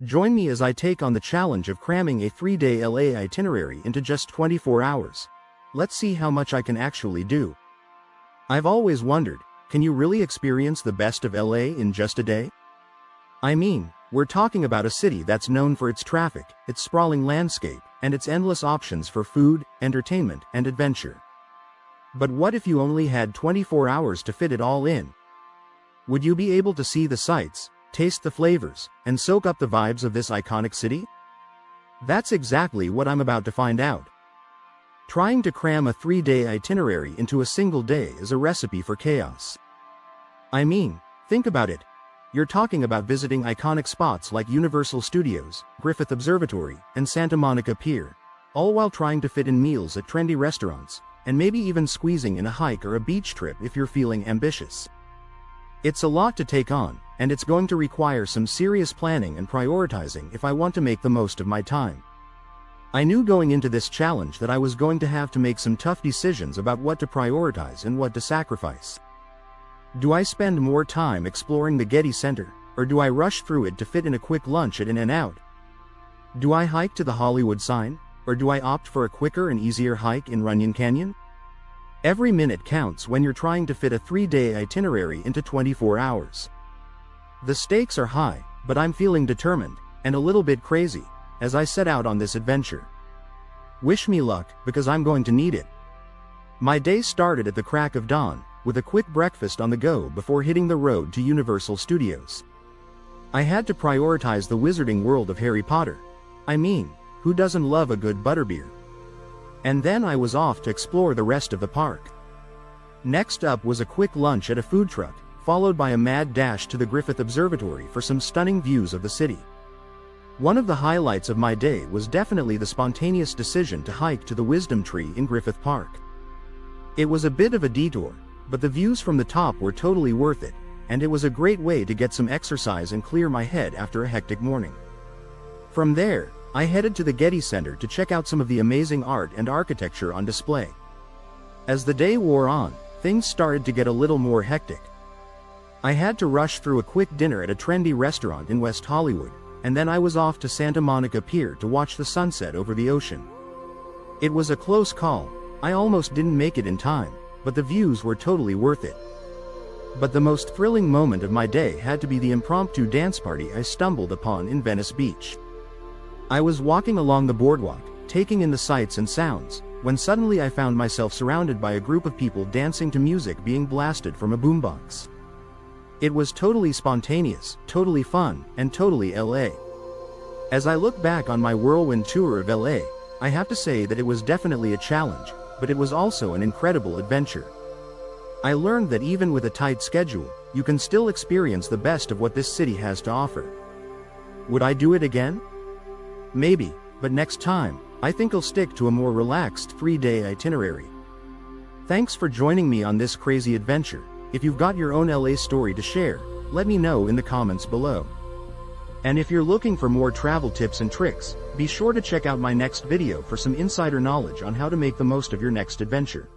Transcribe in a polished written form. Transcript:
Join me as I take on the challenge of cramming a 3-day LA itinerary into just 24 hours. Let's see how much I can actually do. I've always wondered, can you really experience the best of LA in just a day? I mean, we're talking about a city that's known for its traffic, its sprawling landscape, and its endless options for food, entertainment, and adventure. But what if you only had 24 hours to fit it all in? Would you be able to see the sights, taste the flavors, and soak up the vibes of this iconic city? That's exactly what I'm about to find out. Trying to cram a 3-day itinerary into a single day is a recipe for chaos. I mean, think about it. You're talking about visiting iconic spots like Universal Studios, Griffith Observatory, and Santa Monica Pier, all while trying to fit in meals at trendy restaurants, and maybe even squeezing in a hike or a beach trip if you're feeling ambitious. It's a lot to take on, and it's going to require some serious planning and prioritizing if I want to make the most of my time. I knew going into this challenge that I was going to have to make some tough decisions about what to prioritize and what to sacrifice. Do I spend more time exploring the Getty Center, or do I rush through it to fit in a quick lunch at In-N-Out? Do I hike to the Hollywood sign, or do I opt for a quicker and easier hike in Runyon Canyon? Every minute counts when you're trying to fit a 3-day itinerary into 24 hours. The stakes are high, but I'm feeling determined, and a little bit crazy, as I set out on this adventure. Wish me luck, because I'm going to need it. My day started at the crack of dawn, with a quick breakfast on the go before hitting the road to Universal Studios. I had to prioritize the wizarding world of Harry Potter. I mean, who doesn't love a good butterbeer? And then I was off to explore the rest of the park. Next up was a quick lunch at a food truck, followed by a mad dash to the Griffith Observatory for some stunning views of the city. One of the highlights of my day was definitely the spontaneous decision to hike to the Wisdom Tree in Griffith Park. It was a bit of a detour, but the views from the top were totally worth it, and it was a great way to get some exercise and clear my head after a hectic morning. From there, I headed to the Getty Center to check out some of the amazing art and architecture on display. As the day wore on, things started to get a little more hectic. I had to rush through a quick dinner at a trendy restaurant in West Hollywood, and then I was off to Santa Monica Pier to watch the sunset over the ocean. It was a close call. I almost didn't make it in time, but the views were totally worth it. But the most thrilling moment of my day had to be the impromptu dance party I stumbled upon in Venice Beach. I was walking along the boardwalk, taking in the sights and sounds, when suddenly I found myself surrounded by a group of people dancing to music being blasted from a boombox. It was totally spontaneous, totally fun, and totally LA. As I look back on my whirlwind tour of LA, I have to say that it was definitely a challenge, but it was also an incredible adventure. I learned that even with a tight schedule, you can still experience the best of what this city has to offer. Would I do it again? Maybe, but next time, I think I'll stick to a more relaxed 3-day itinerary. Thanks for joining me on this crazy adventure. If you've got your own LA story to share, let me know in the comments below. And if you're looking for more travel tips and tricks, be sure to check out my next video for some insider knowledge on how to make the most of your next adventure.